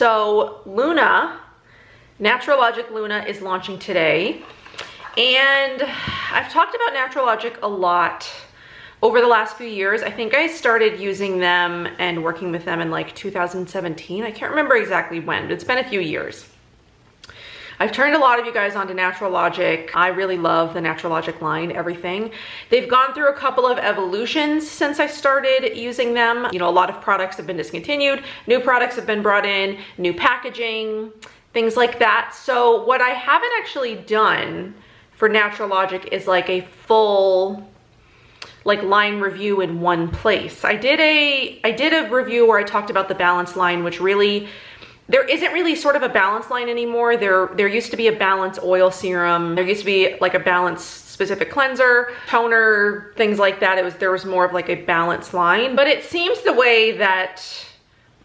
So Naturallogic Luna is launching today. And I've talked about Naturallogic a lot over the last few years. I think I started using them and working with them in like 2017. I can't remember exactly when, but it's been a few years. I've turned a lot of you guys onto Naturallogic. I really love the Naturallogic line, everything. They've gone through a couple of evolutions since I started using them. You know, a lot of products have been discontinued, new products have been brought in, new packaging, things like that. So what I haven't actually done for Naturallogic is like a full line review in one place. I did a review where I talked about the Balance line, which really, there isn't really sort of a Balance line anymore. There used to be a Balance oil serum. There used to be like a Balance specific cleanser, toner, things like that. There was more of like a Balance line. But it seems the way that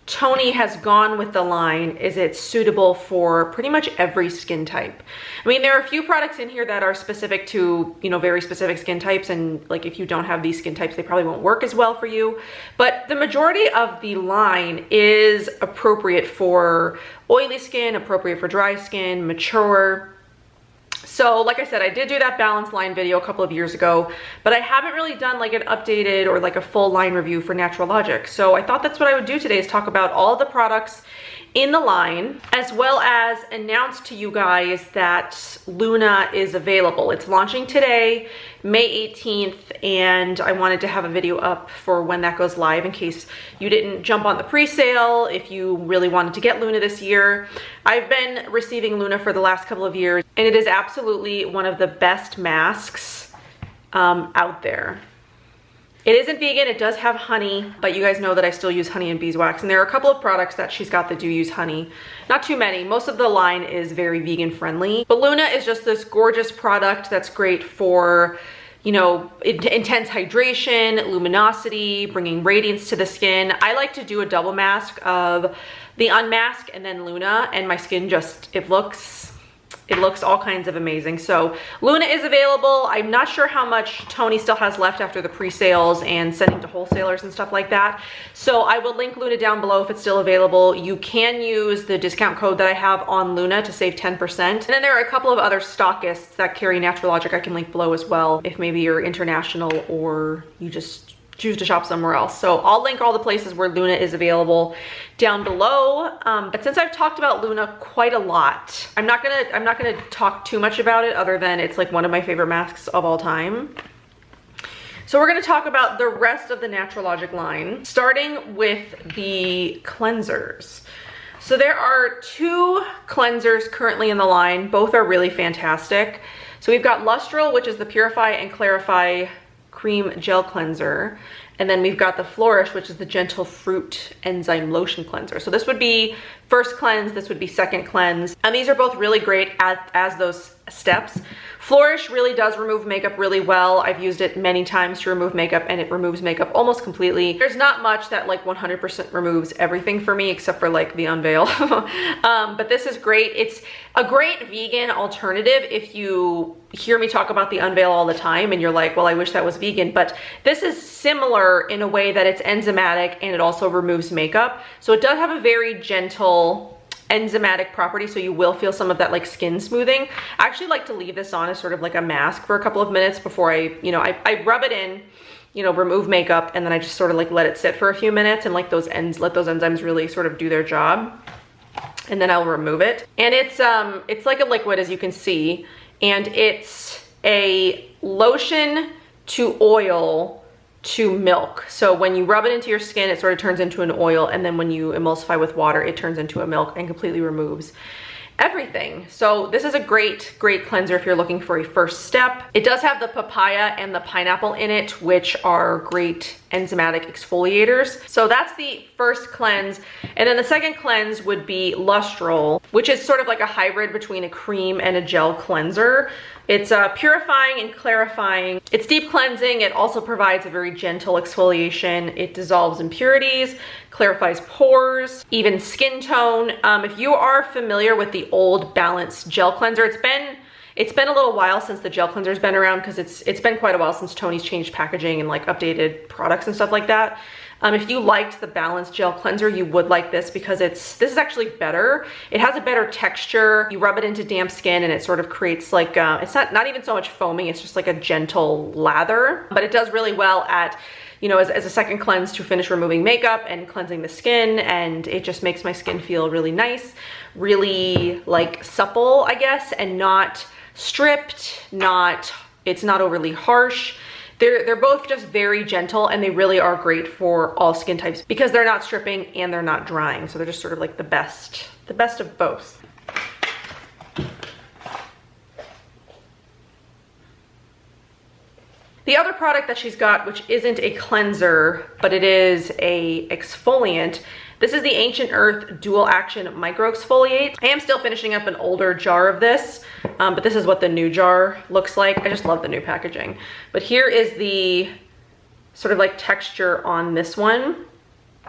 Tony has gone with the line is it's suitable for pretty much every skin type. I mean, there are a few products in here that are specific to, you know, very specific skin types, and like if you don't have these skin types, they probably won't work as well for you. But the majority of the line is appropriate for oily skin, appropriate for dry skin, mature. So like I said, I did do that Balance line video a couple of years ago, but I haven't really done like an updated or like a full line review for Naturallogic. So I thought that's what I would do today, is talk about all the products in the line, as well as announce to you guys that Luna is available. It's launching today, May 18th, and I wanted to have a video up for when that goes live in case you didn't jump on the pre-sale, if you really wanted to get Luna this year. I've been receiving Luna for the last couple of years, and it is absolutely one of the best masks out there. It isn't vegan, it does have honey, but you guys know that I still use honey and beeswax, and there are a couple of products that she's got that do use honey. Not too many. Most of the line is very vegan friendly, but Luna is just this gorgeous product that's great for, you know, intense hydration, luminosity, bringing radiance to the skin. I like to do a double mask of the Unmask and then Luna, and my skin just, it looks all kinds of amazing. So Luna is available. I'm not sure how much Tony still has left after the pre-sales and sending to wholesalers and stuff like that. So I will link Luna down below if it's still available. You can use the discount code that I have on Luna to save 10%. And then there are a couple of other stockists that carry Naturallogic I can link below as well, if maybe you're international or you just choose to shop somewhere else. So I'll link all the places where Luna is available down below. But since I've talked about Luna quite a lot, I'm not gonna talk too much about it, other than it's like one of my favorite masks of all time. So we're gonna talk about the rest of the Naturallogic line, starting with the cleansers. So there are two cleansers currently in the line. Both are really fantastic. So we've got Lustral, which is the Purify and Clarify Cream Gel Cleanser, and then we've got the Flourish, which is the Gentle Fruit Enzyme Lotion Cleanser. So this would be first cleanse, this would be second cleanse, and these are both really great as those steps. Flourish really does remove makeup really well. I've used it many times to remove makeup, and it removes makeup almost completely. There's not much that like 100% removes everything for me, except for like the Unveil. But this is great. It's a great vegan alternative if you hear me talk about the Unveil all the time and you're like, well, I wish that was vegan. But this is similar in a way that it's enzymatic and it also removes makeup. So it does have a very gentle enzymatic property, so you will feel some of that like skin smoothing. I actually like to leave this on as sort of like a mask for a couple of minutes before I rub it in, you know, remove makeup, and then I just sort of like let it sit for a few minutes and like let those enzymes really sort of do their job, and then I'll remove it. And it's like a liquid, as you can see, and it's a lotion to oil to milk. So when you rub it into your skin, it sort of turns into an oil, and then when you emulsify with water, it turns into a milk and completely removes everything. So this is a great cleanser if you're looking for a first step. It does have the papaya and the pineapple in it, which are great enzymatic exfoliators. So that's the first cleanse. And then the second cleanse would be Lustral, which is sort of like a hybrid between a cream and a gel cleanser. It's purifying and clarifying. It's deep cleansing. It also provides a very gentle exfoliation. It dissolves impurities, clarifies pores, even skin tone. If you are familiar with the old Balance gel cleanser, it's been a little while since the gel cleanser's been around, because it's been quite a while since Tony's changed packaging and like updated products and stuff like that. If you liked the Balanced Gel Cleanser, you would like this because this is actually better. It has a better texture. You rub it into damp skin and it sort of creates like, it's not even so much foaming, it's just like a gentle lather, but it does really well at, you know, as a second cleanse to finish removing makeup and cleansing the skin, and it just makes my skin feel really nice, really like supple, I guess, and not stripped, it's not overly harsh. They're both just very gentle, and they really are great for all skin types because they're not stripping and they're not drying. So they're just sort of like the best of both. The other product that she's got, which isn't a cleanser, but it is a exfoliant, this is the Ancient Earth Dual Action Micro Exfoliate. I am still finishing up an older jar of this, but this is what the new jar looks like. I just love the new packaging. But here is the sort of like texture on this one.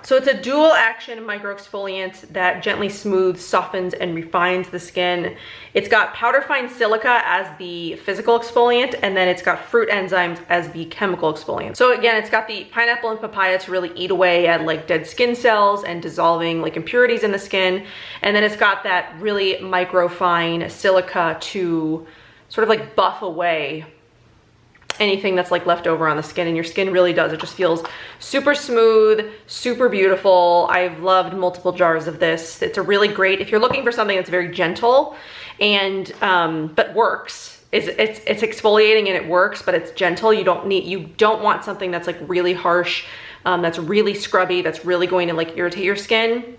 So it's a dual action micro exfoliant that gently smooths, softens, and refines the skin. It's got powder fine silica as the physical exfoliant, and then it's got fruit enzymes as the chemical exfoliant. So again, it's got the pineapple and papaya to really eat away at like dead skin cells and dissolving like impurities in the skin. And then it's got that really micro fine silica to sort of like buff away anything that's like left over on the skin, and your skin really does. It just feels super smooth, super beautiful. I've loved multiple jars of this. It's a really great, if you're looking for something that's very gentle and but works. It's exfoliating and it works, but it's gentle. You don't want something that's like really harsh, that's really scrubby, that's really going to like irritate your skin.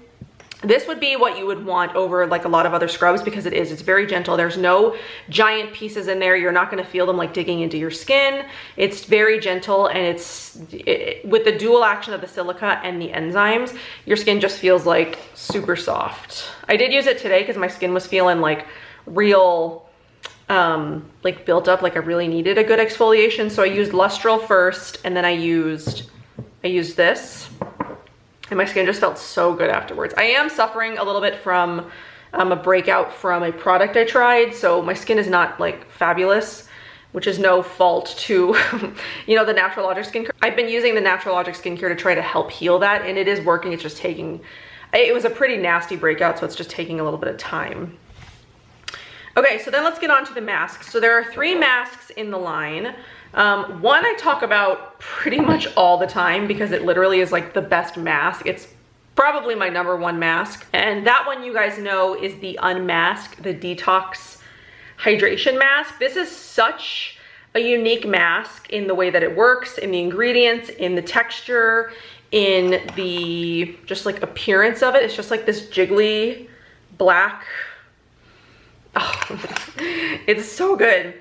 This would be what you would want over like a lot of other scrubs because it's very gentle. There's no giant pieces in there. You're not going to feel them like digging into your skin. It's very gentle, and with the dual action of the silica and the enzymes, your skin just feels like super soft. I did use it today because my skin was feeling like real, like built up, like I really needed a good exfoliation. So I used Lustral first, and then I used this. And my skin just felt so good afterwards. I am suffering a little bit from a breakout from a product I tried. So my skin is not like fabulous, which is no fault to, you know, the Naturallogic skincare. I've been using the Naturallogic skincare to try to help heal that, and it is working. It's just it was a pretty nasty breakout, so it's just taking a little bit of time. Okay, so then let's get on to the masks. So there are 3 masks in the line. One I talk about pretty much all the time because it literally is like the best mask. It's probably my #1 mask. And that one, you guys know, is the Unmask, the Detox Hydration Mask. This is such a unique mask in the way that it works, in the ingredients, in the texture, in the just like appearance of it. It's just like this jiggly black. Oh, it's so good.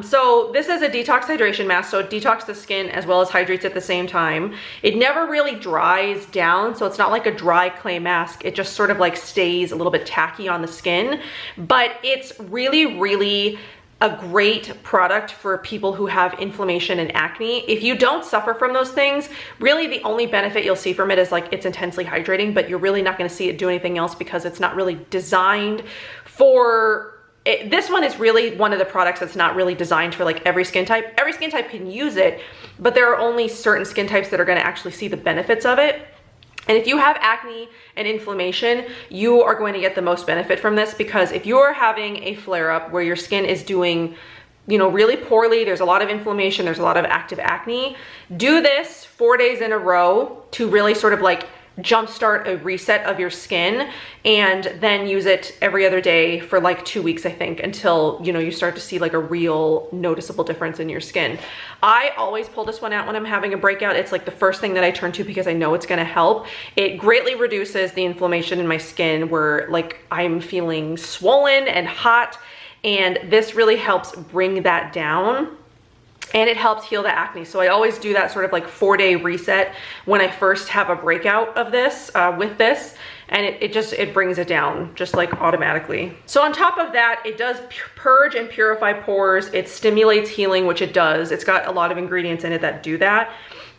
So this is a detox hydration mask, so it detoxes the skin as well as hydrates at the same time. It never really dries down, so it's not like a dry clay mask. It just sort of like stays a little bit tacky on the skin, but it's really, really a great product for people who have inflammation and acne. If you don't suffer from those things, really the only benefit you'll see from it is like it's intensely hydrating, but you're really not gonna see it do anything else because it's not really designed for this one is really one of the products that's not really designed for like every skin type. Every skin type can use it, but there are only certain skin types that are going to actually see the benefits of it. And if you have acne and inflammation, you are going to get the most benefit from this, because if you're having a flare-up where your skin is doing, you know, really poorly, there's a lot of inflammation, there's a lot of active acne, do this 4 days in a row to really sort of like jumpstart a reset of your skin, and then use it every other day for like 2 weeks, I think, until, you know, you start to see like a real noticeable difference in your skin. I always pull this one out when I'm having a breakout. It's like the first thing that I turn to because I know it's gonna help. It greatly reduces the inflammation in my skin where like I'm feeling swollen and hot, and this really helps bring that down. And it helps heal the acne. So I always do that sort of like 4-day reset when I first have a breakout of this, with this, and it brings it down just like automatically. So on top of that, it does purge and purify pores. It stimulates healing, which it does. It's got a lot of ingredients in it that do that.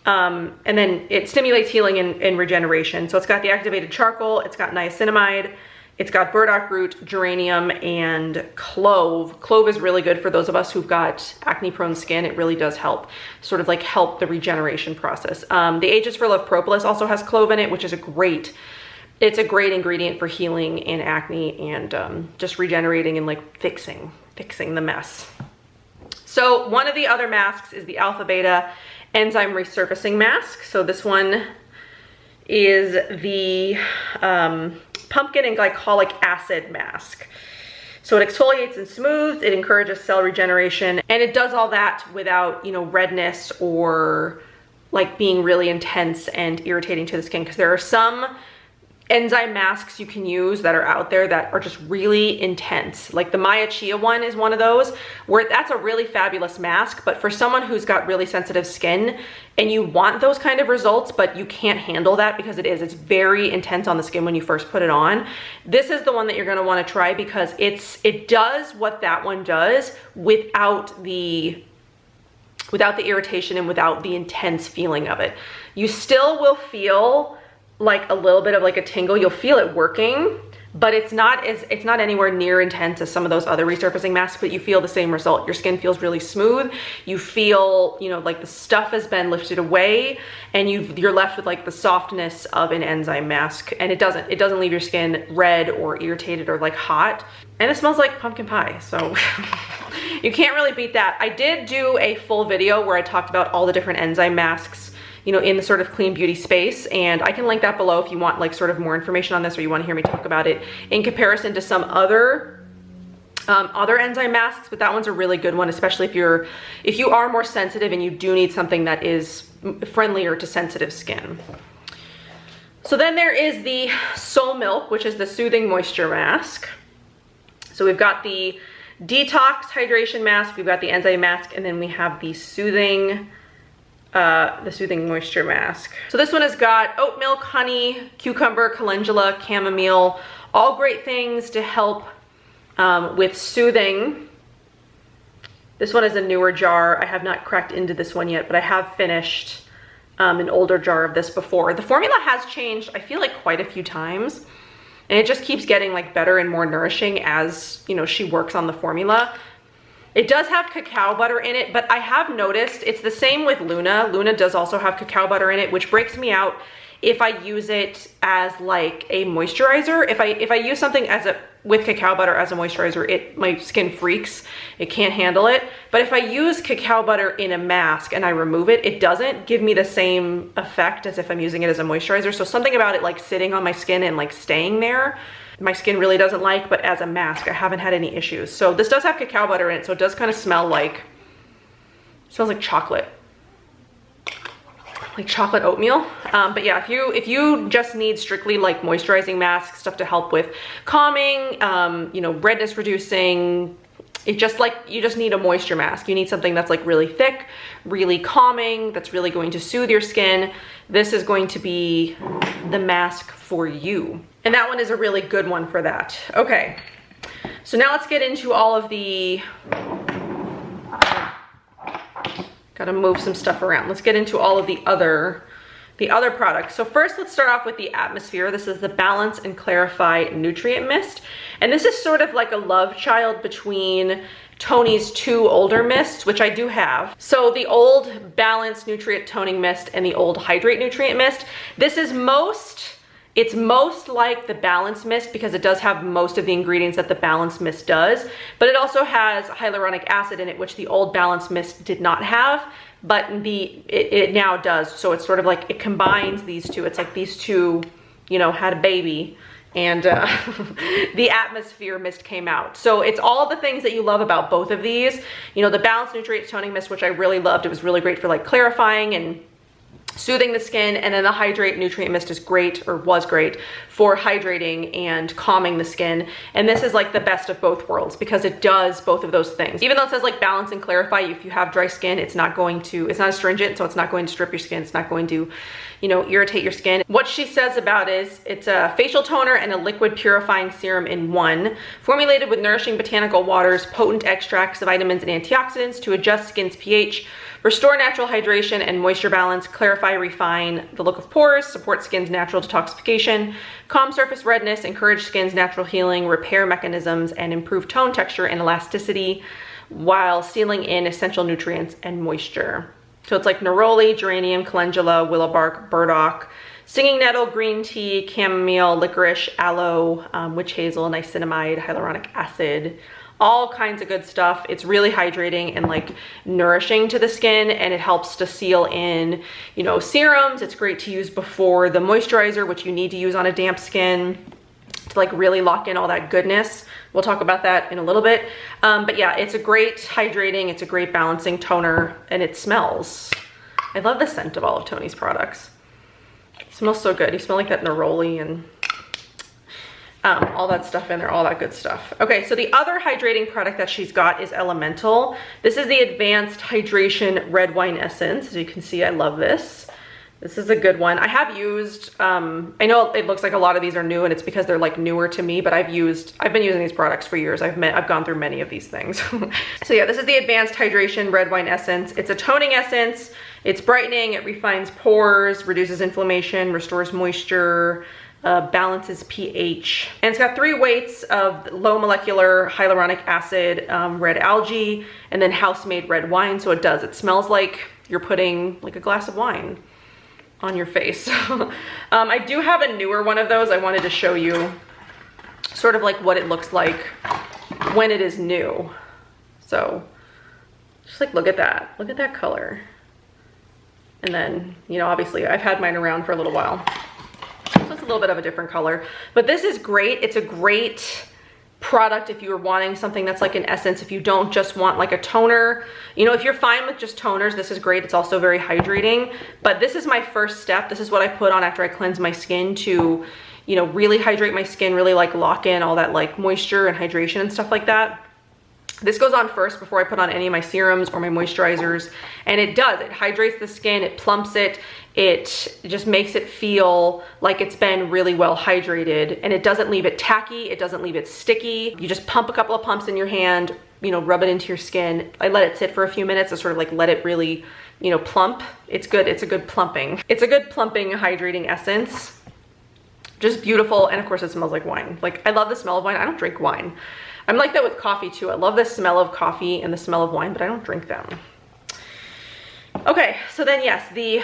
And then it stimulates healing and regeneration. So it's got the activated charcoal, it's got niacinamide, It's got burdock root, geranium, and clove. Clove is really good for those of us who've got acne-prone skin. It really does help, sort of like help the regeneration process. The Ages for Love propolis also has clove in it, which is it's a great ingredient for healing in acne and just regenerating and like fixing the mess. So one of the other masks is the Alpha Beta Enzyme Resurfacing Mask. So this one is the pumpkin and glycolic acid mask. So it exfoliates and smooths, it encourages cell regeneration, and it does all that without, you know, redness or like being really intense and irritating to the skin, because there are some enzyme masks you can use that are out there that are just really intense. Like the Maya Chia one is one of those, where that's a really fabulous mask, but for someone who's got really sensitive skin and you want those kind of results, but you can't handle that because it's very intense on the skin when you first put it on, this is the one that you're gonna wanna try, because it does what that one does without the irritation and without the intense feeling of it. You still will feel like a little bit of like a tingle. You'll feel it working, but it's not anywhere near intense as some of those other resurfacing masks, but you feel the same result. Your skin feels really smooth. You feel, you know, like the stuff has been lifted away, and you're left with like the softness of an enzyme mask, and it doesn't leave your skin red or irritated or like hot, and it smells like pumpkin pie, so you can't really beat that. I did do a full video where I talked about all the different enzyme masks, you know, in the sort of clean beauty space, and I can link that below if you want like sort of more information on this, or you want to hear me talk about it in comparison to some other enzyme masks. But that one's a really good one, especially if you are more sensitive and you do need something that is friendlier to sensitive skin. So then there is the Soul Milk, which is the Soothing Moisture Mask. So we've got the Detox Hydration Mask, we've got the Enzyme Mask, and then we have the Soothing Moisture Mask. So this one has got oat milk, honey, cucumber, calendula, chamomile, all great things to help with soothing. This one is a newer jar. I have not cracked into this one yet, but I have finished an older jar of this before. The formula has changed, I feel like, quite a few times, and it just keeps getting like better and more nourishing as, you know, she works on the formula. It does have cacao butter in it, but I have noticed it's the same with Luna. Luna does also have cacao butter in it, which breaks me out if I use it as like a moisturizer. If I use something with cacao butter as a moisturizer, my skin freaks. It can't handle it. But if I use cacao butter in a mask and I remove it, it doesn't give me the same effect as if I'm using it as a moisturizer. So something about it like sitting on my skin and like staying there, my skin really doesn't like, but as a mask, I haven't had any issues. So this does have cacao butter in it, so it does kind of smell like, it smells like chocolate oatmeal. But yeah, if you just need strictly like moisturizing masks, stuff to help with calming, you know, redness reducing, you just need a moisture mask. You need something that's like really thick, really calming, that's really going to soothe your skin. This is going to be the mask for you. And that one is a really good one for that. Okay, so now let's get into all of the, gotta move some stuff around. Let's get into all of the other products. So first, let's start off with the Atmosphere. This is the Balance and Clarify Nutrient Mist. And this is sort of like a love child between Tony's two older mists, which I do have. So the old Balance Nutrient Toning Mist and the old Hydrate Nutrient Mist. This is it's most like the Balance Mist because it does have most of the ingredients that the Balance Mist does, but it also has hyaluronic acid in it, which the old Balance Mist did not have, but it now does. So it's sort of like, it combines these two. It's like these two, you know, had a baby, and the Atmosphere Mist came out. So it's all the things that you love about both of these. You know, the Balance Nutrient Toning Mist, which I really loved. It was really great for like clarifying and soothing the skin, and then the Hydrate Nutrient Mist is great, or was great, for hydrating and calming the skin. And this is like the best of both worlds because it does both of those things. Even though it says like balance and clarify, if you have dry skin, it's not astringent, so it's not going to strip your skin. It's not going to, you know, irritate your skin. What she says about is it's a facial toner and a liquid purifying serum in one, formulated with nourishing botanical waters, potent extracts, vitamins, and antioxidants to adjust skin's pH, Restore natural hydration and moisture balance, clarify, refine the look of pores, support skin's natural detoxification, calm surface redness, encourage skin's natural healing, repair mechanisms, and improve tone, texture, and elasticity while sealing in essential nutrients and moisture. So it's like neroli, geranium, calendula, willow bark, burdock, singing nettle, green tea, chamomile, licorice, aloe, witch hazel, niacinamide, hyaluronic acid, all kinds of good stuff. It's really hydrating and like nourishing to the skin, and it helps to seal in, you know, serums. It's great to use before the moisturizer, which you need to use on a damp skin to like really lock in all that goodness. We'll talk about that in a little bit. But yeah, it's a great hydrating, it's a great balancing toner, and it smells. I love the scent of all of Tony's products. It smells so good. You smell like that neroli and all that stuff in there, all that good stuff. Okay, so the other hydrating product that she's got is Elemental. This is the Advanced Hydration Red Wine Essence. As you can see, I love this. This is a good one. I have used, I know it looks like a lot of these are new, and it's because they're like newer to me, but I've been using these products for years. I've gone through many of these things. So yeah, this is the Advanced Hydration Red Wine Essence. It's a toning essence. It's brightening, it refines pores, reduces inflammation, restores moisture, balances pH. And it's got 3 weights of low molecular hyaluronic acid, red algae, and then house-made red wine. So it smells like you're putting like a glass of wine on your face. I do have a newer one of those. I wanted to show you sort of like what it looks like when it is new. So just like, look at that color. And then, you know, obviously I've had mine around for a little while. So it's a little bit of a different color, but this is great. It's a great product if you're wanting something that's like an essence, if you don't just want like a toner. You know, if you're fine with just toners, this is great. It's also very hydrating, but this is my first step. This is what I put on after I cleanse my skin to, you know, really hydrate my skin, really like lock in all that like moisture and hydration and stuff like that. This goes on first before I put on any of my serums or my moisturizers, and it hydrates the skin, it plumps it, it just makes it feel like it's been really well hydrated, and it doesn't leave it tacky, it doesn't leave it sticky. You just pump a couple of pumps in your hand, you know, rub it into your skin. I let it sit for a few minutes to sort of like let it really, you know, plump. It's good, it's a good plumping. It's a good plumping, hydrating essence. Just beautiful, and of course it smells like wine. Like, I love the smell of wine. I don't drink wine. I'm like that with coffee too. I love the smell of coffee and the smell of wine, but I don't drink them. Okay, so then yes, the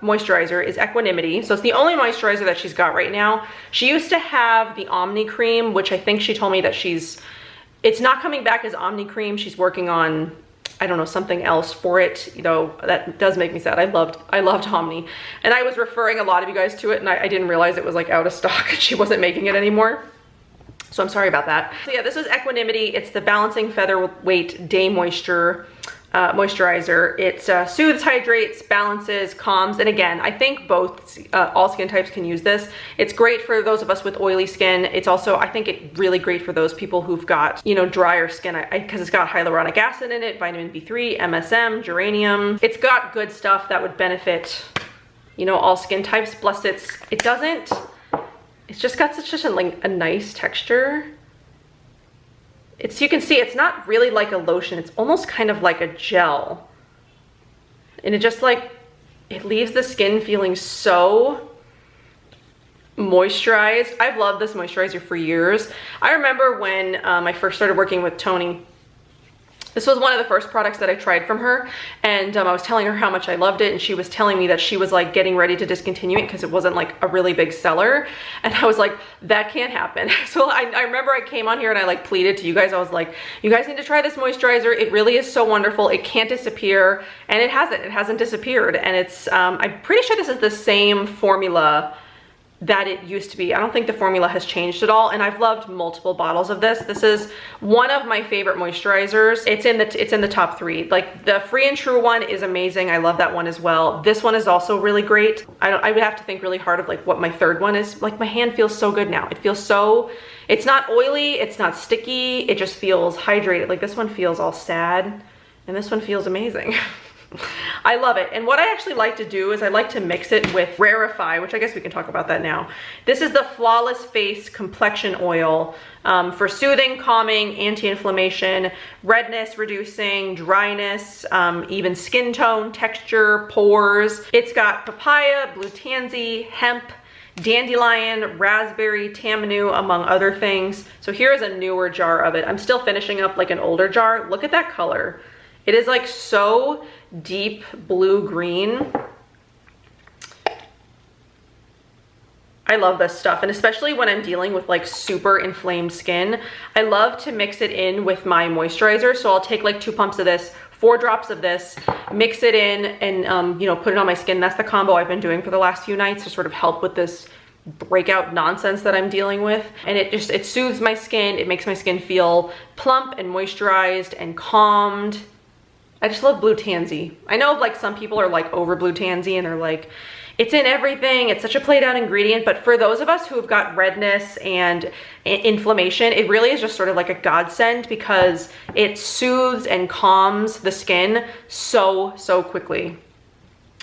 moisturizer is Equanimity. So it's the only moisturizer that she's got right now. She used to have the Omni Cream, which I think she told me that it's not coming back as Omni Cream. She's working on, I don't know, something else for it. You know, that does make me sad. I loved Omni, and I was referring a lot of you guys to it, and I didn't realize it was like out of stock and she wasn't making it anymore. So I'm sorry about that. So yeah, this is Equanimity. It's the Balancing Featherweight Day Moisture moisturizer. It soothes, hydrates, balances, calms, and again, I think both all skin types can use this. It's great for those of us with oily skin. It's also, I think, it's really great for those people who've got, you know, drier skin, because it's got hyaluronic acid in it, vitamin B3, MSM, geranium. It's got good stuff that would benefit, you know, all skin types. Plus it's just got such a nice texture. You can see it's not really like a lotion. It's almost kind of like a gel. And it just like, it leaves the skin feeling so moisturized. I've loved this moisturizer for years. I remember when I first started working with Tony, this was one of the first products that I tried from her, and I was telling her how much I loved it, and she was telling me that she was like getting ready to discontinue it because it wasn't like a really big seller, and I was like, that can't happen. So I remember I came on here and I like pleaded to you guys. I was like, you guys need to try this moisturizer. It really is so wonderful. It can't disappear, and it hasn't disappeared, and it's I'm pretty sure this is the same formula that it used to be. I don't think the formula has changed at all, and I've loved multiple bottles of this. This is one of my favorite moisturizers. It's in the top 3. Like, the Free and True one is amazing. I love that one as well. This one is also really great. I would have to think really hard of like what my third one is. Like, my hand feels so good now. It feels so, it's not oily, it's not sticky, it just feels hydrated. Like, this one feels all sad, and this one feels amazing. I love it. And what I actually like to do is I like to mix it with Rarefy, which I guess we can talk about that now. This is the Flawless Face Complexion Oil for soothing, calming, anti-inflammation, redness reducing, dryness, even skin tone, texture, pores. It's got papaya, blue tansy, hemp, dandelion, raspberry, tamanu, among other things. So here is a newer jar of it. I'm still finishing up like an older jar. Look at that color. It is like so deep blue green. I love this stuff, and especially when I'm dealing with like super inflamed skin, I love to mix it in with my moisturizer. So I'll take like 2 pumps of this, 4 drops of this, mix it in, and you know, put it on my skin. That's the combo I've been doing for the last few nights to sort of help with this breakout nonsense that I'm dealing with. And it soothes my skin. It makes my skin feel plump and moisturized and calmed. I just love blue tansy. I know like some people are like over blue tansy and they're like, it's in everything, it's such a played out ingredient, but for those of us who have got redness and inflammation, it really is just sort of like a godsend because it soothes and calms the skin so quickly.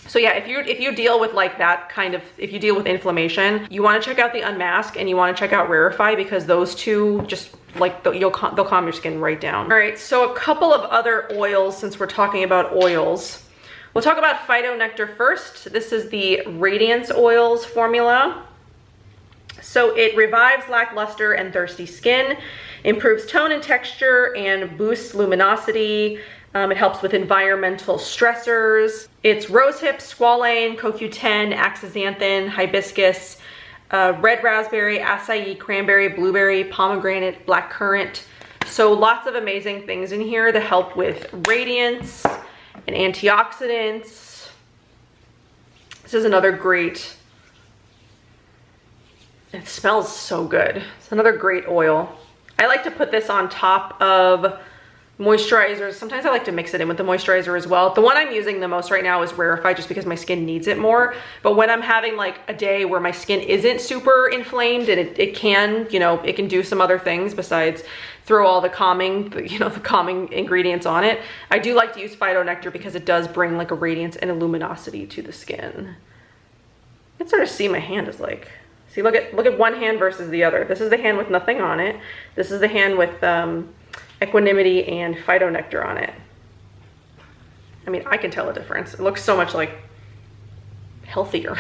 So yeah, if you deal with like that kind of, if you deal with inflammation, you want to check out the Unmask and you want to check out Rarefy, because those two just like they'll calm your skin right down. All right, so a couple of other oils since we're talking about oils. We'll talk about Phytonectar first. This is the Radiance Oils formula. So it revives lackluster and thirsty skin, improves tone and texture, and boosts luminosity. It helps with environmental stressors. It's rosehip, squalane, CoQ10, astaxanthin, hibiscus, red raspberry, acai, cranberry, blueberry, pomegranate, blackcurrant. So lots of amazing things in here to help with radiance and antioxidants. This is another great, it smells so good. It's another great oil. I like to put this on top of moisturizers. Sometimes I like to mix it in with the moisturizer as well. The one I'm using the most right now is Rarefy, just because my skin needs it more. But when I'm having like a day where my skin isn't super inflamed, and it can, you know, it can do some other things besides throw all the calming, you know, the calming ingredients on it, I do like to use Phytonectar because it does bring like a radiance and a luminosity to the skin. You can sort of see my hand is like, see, look at one hand versus the other. This is the hand with nothing on it. This is the hand with equanimity and Phytonectar on it. I mean, I can tell a difference. It looks so much like healthier.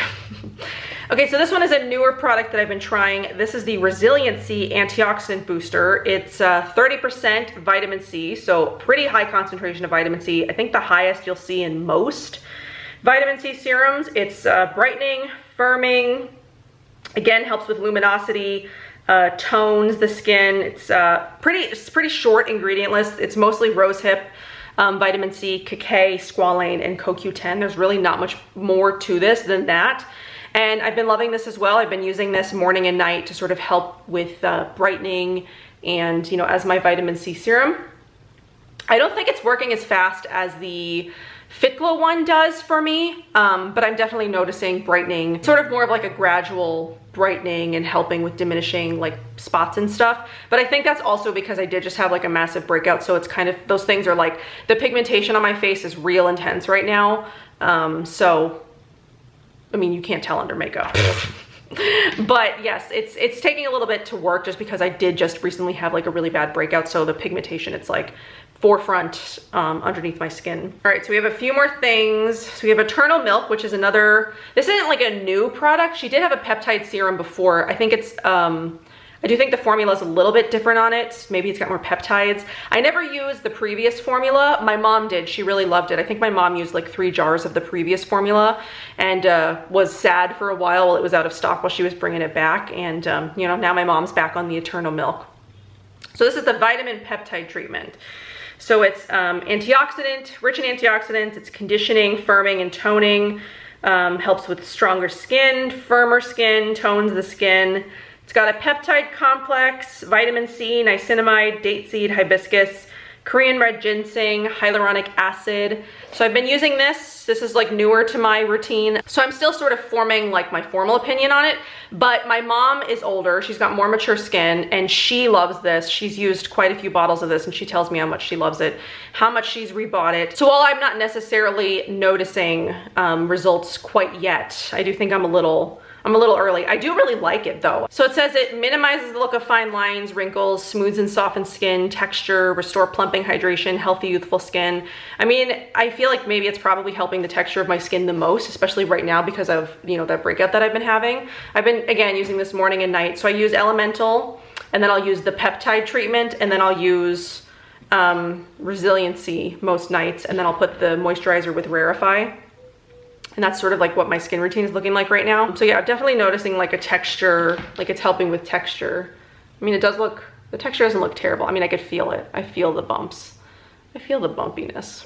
Okay, so this one is a newer product that I've been trying. This is the Resiliency Antioxidant Booster. It's 30% vitamin C, so pretty high concentration of vitamin C. I think the highest you'll see in most vitamin C serums. It's brightening, firming, again, helps with luminosity, tones the skin. It's pretty short ingredient list. It's mostly rosehip, vitamin C, cacao, squalane, and CoQ10. There's really not much more to this than that. And I've been loving this as well. I've been using this morning and night to sort of help with brightening and, you know, as my vitamin C serum. I don't think it's working as fast as the Fitglow one does for me, but I'm definitely noticing brightening, sort of more of like a gradual brightening and helping with diminishing like spots and stuff. But I think that's also because I did just have like a massive breakout, so it's kind of, those things are like, the pigmentation on my face is real intense right now. So, I mean, you can't tell under makeup. But yes, it's taking a little bit to work just because I did just recently have like a really bad breakout, so the pigmentation, it's like forefront underneath my skin. All right, so we have a few more things. So we have Eternal Milk, which is another, this isn't like a new product. She did have a peptide serum before. I think it's, I do think the formula is a little bit different on it. Maybe it's got more peptides. I never used the previous formula. My mom did. She really loved it. I think my mom used like 3 jars of the previous formula and was sad for a while it was out of stock while she was bringing it back. And you know, now my mom's back on the Eternal Milk. So this is the vitamin peptide treatment. So it's antioxidant, rich in antioxidants. It's conditioning, firming, and toning. Helps with stronger skin, firmer skin, tones the skin. It's got a peptide complex, vitamin C, niacinamide, date seed, hibiscus, Korean red ginseng, hyaluronic acid. So I've been using this. This is like newer to my routine. So I'm still sort of forming like my formal opinion on it, but my mom is older. She's got more mature skin and she loves this. She's used quite a few bottles of this and she tells me how much she loves it, how much she's rebought it. So while I'm not necessarily noticing results quite yet, I do think I'm a little early. I do really like it though. So it says it minimizes the look of fine lines, wrinkles, smooths and softens skin, texture, restore plumping, hydration, healthy, youthful skin. I mean, I feel like maybe it's probably helping the texture of my skin the most, especially right now because of, you know, that breakout that I've been having. I've been, again, using this morning and night. So I use Elemental, and then I'll use the peptide treatment, and then I'll use Resiliency most nights, and then I'll put the moisturizer with Rarefy. And that's sort of like what my skin routine is looking like right now. So yeah, I'm definitely noticing like a texture, like it's helping with texture. I mean, it does look, the texture doesn't look terrible. I mean, I could feel it. I feel the bumps. I feel the bumpiness.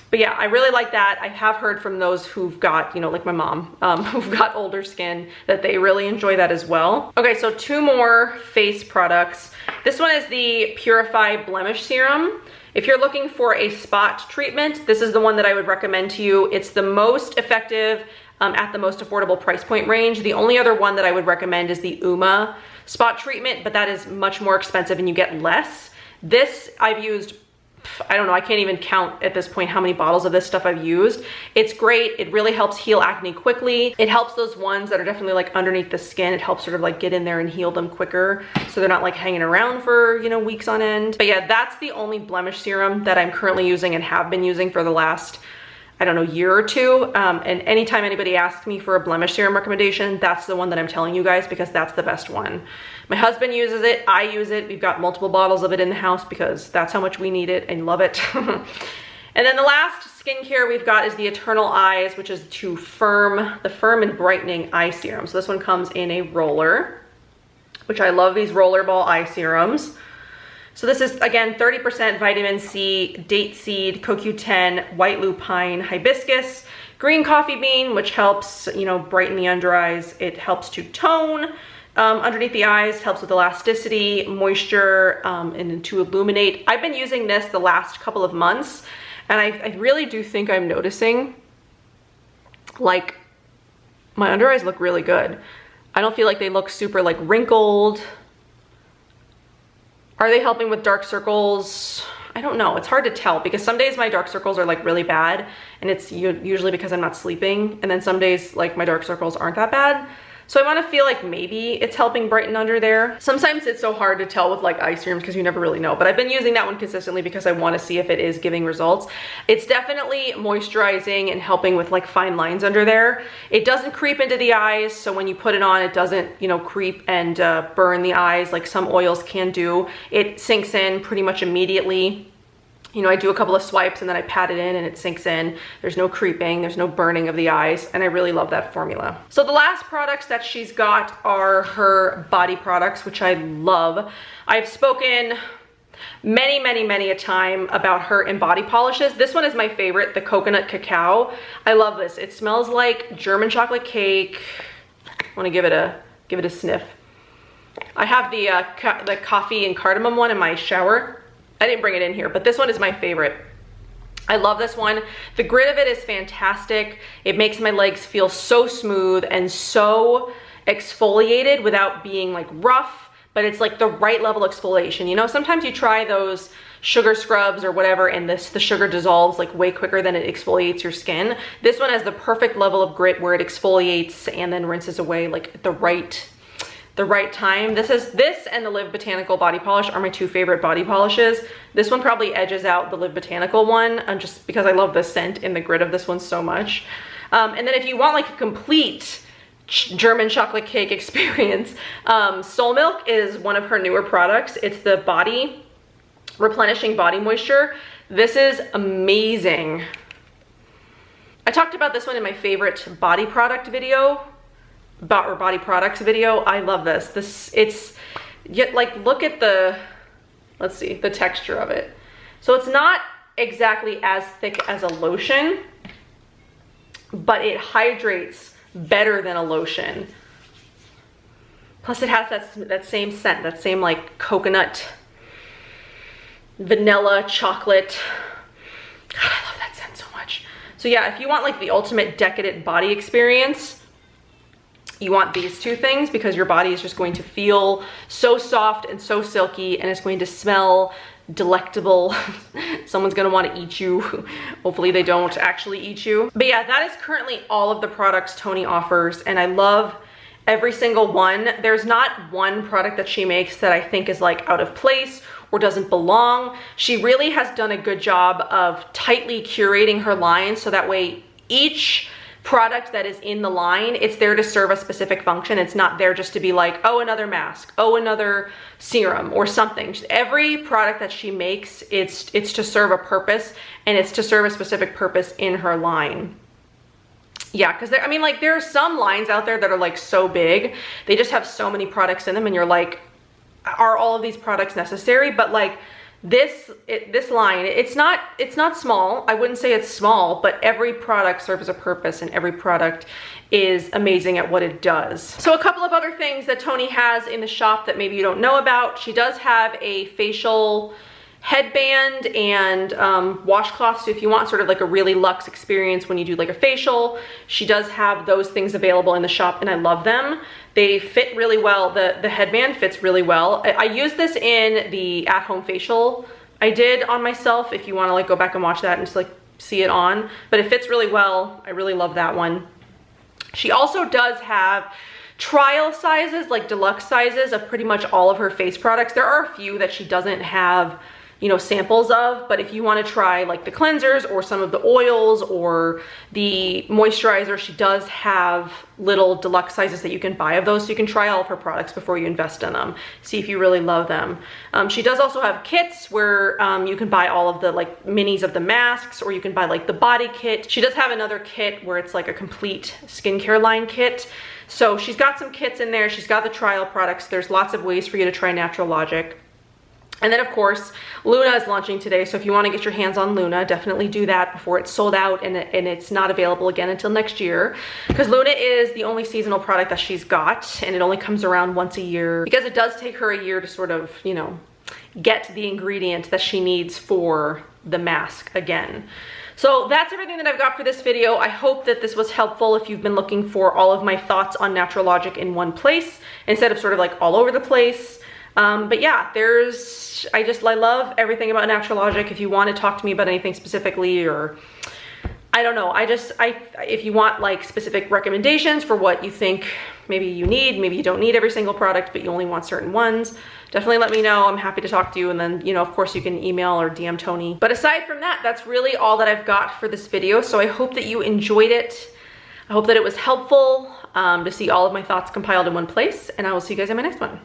But yeah, I really like that. I have heard from those who've got, you know, like my mom, who've got older skin, that they really enjoy that as well. Okay, so 2 more face products. This one is the Purify Blemish Serum. If you're looking for a spot treatment, this is the one that I would recommend to you. It's the most effective at the most affordable price point range. The only other one that I would recommend is the Uma spot treatment, but that is much more expensive and you get less. This I've used, I don't know, I can't even count at this point how many bottles of this stuff I've used. It's great. It really helps heal acne quickly. It helps those ones that are definitely like underneath the skin. It helps sort of like get in there and heal them quicker so they're not like hanging around for, you know, weeks on end. But yeah, that's the only blemish serum that I'm currently using and have been using for the last, I don't know, year or two. And anytime anybody asks me for a blemish serum recommendation, that's the one that I'm telling you guys because that's the best one. My husband uses it, I use it. We've got multiple bottles of it in the house because that's how much we need it and love it. And then the last skincare we've got is the Eternal Eyes, which is the Firm and Brightening Eye Serum. So this one comes in a roller, which I love these rollerball eye serums. So this is, again, 30% vitamin C, date seed, CoQ10, white lupine, hibiscus, green coffee bean, which helps, you know, brighten the under eyes. It helps to tone underneath the eyes, helps with elasticity, moisture, and to illuminate. I've been using this the last couple of months, and I really do think I'm noticing, like, my under eyes look really good. I don't feel like they look super, like, wrinkled. Are they helping with dark circles? I don't know. It's hard to tell because some days my dark circles are like really bad and it's usually because I'm not sleeping. And then some days like my dark circles aren't that bad. So I want to feel like maybe it's helping brighten under there. Sometimes it's so hard to tell with like eye serums because you never really know, but I've been using that one consistently because I want to see if it is giving results. It's definitely moisturizing and helping with like fine lines under there. It doesn't creep into the eyes, so when you put it on, it doesn't, you know, creep and burn the eyes like some oils can do. It sinks in pretty much immediately. You know, I do a couple of swipes and then I pat it in and it sinks in. There's no creeping, there's no burning of the eyes, and I really love that formula. So the last products that she's got are her body products, which I love. I've spoken many a time about her in body polishes. This one is my favorite, the coconut cacao. I love this. It smells like German chocolate cake. I want to give it a sniff. I have the coffee and cardamom one in my shower. I didn't bring it in here, but this one is my favorite. I love this one. The grit of it is fantastic. It makes my legs feel so smooth and so exfoliated without being like rough, but it's like the right level of exfoliation. You know, sometimes you try those sugar scrubs or whatever and the sugar dissolves like way quicker than it exfoliates your skin. This one has the perfect level of grit where it exfoliates and then rinses away like at the right time. This and the Live Botanical body polish are my 2 favorite body polishes. This one probably edges out the Live Botanical one just because I love the scent and the grit of this one so much. And then if you want like a complete German chocolate cake experience, Soul Milk is one of her newer products. It's the body replenishing body moisture. This is amazing. I talked about this one in my favorite body product video, or body products video. I love this. It's yet like, look at the, let's see, the texture of it. So it's not exactly as thick as a lotion, but it hydrates better than a lotion. Plus it has that same scent, that same like coconut vanilla chocolate. God, I love that scent so much. So yeah, if you want like the ultimate decadent body experience, you want these two things, because your body is just going to feel so soft and so silky, and it's going to smell delectable. Someone's gonna want to eat you. Hopefully they don't actually eat you. But yeah, that is currently all of the products Toni offers, and I love every single one. There's not one product that she makes that I think is like out of place or doesn't belong. She really has done a good job of tightly curating her line, so that way each product that is in the line, it's there to serve a specific function. It's not there just to be like, oh, another mask, oh, another serum or something. Every product that she makes, it's to serve a purpose, and it's to serve a specific purpose in her line. Yeah, because I mean, like, there are some lines out there that are like so big, they just have so many products in them, and you're like, are all of these products necessary? But like this line, it's not small. I wouldn't say it's small, but every product serves a purpose, and every product is amazing at what it does. So a couple of other things that Toni has in the shop that maybe you don't know about. She does have a facial headband and washcloth. So if you want sort of like a really luxe experience when you do like a facial, she does have those things available in the shop, and I love them. They fit really well. The headband fits really well. I used this in the at-home facial I did on myself, if you want to like go back and watch that and just like see it on, but it fits really well. I really love that one. She also does have trial sizes, like deluxe sizes of pretty much all of her face products. There are a few that she doesn't have, you know, samples of, but if you want to try like the cleansers or some of the oils or the moisturizer, she does have little deluxe sizes that you can buy of those, so you can try all of her products before you invest in them, see if you really love them. She does also have kits where you can buy all of the like minis of the masks, or you can buy like the body kit. She does have another kit where it's like a complete skincare line kit. So she's got some kits in there. She's got the trial products. There's lots of ways for you to try Naturallogic. And then of course, Luna is launching today, so if you want to get your hands on Luna, definitely do that before it's sold out and it's not available again until next year. Because Luna is the only seasonal product that she's got, and it only comes around once a year, because it does take her a year to sort of, you know, get the ingredient that she needs for the mask again. So that's everything that I've got for this video. I hope that this was helpful if you've been looking for all of my thoughts on Naturallogic in one place, instead of sort of like all over the place. But yeah, I love everything about Naturallogic. If you want to talk to me about anything specifically, or I don't know, if you want like specific recommendations for what you think maybe you need, maybe you don't need every single product, but you only want certain ones, definitely let me know. I'm happy to talk to you. And then, you know, of course you can email or DM Toni. But aside from that, that's really all that I've got for this video. So I hope that you enjoyed it. I hope that it was helpful to see all of my thoughts compiled in one place, and I will see you guys in my next one.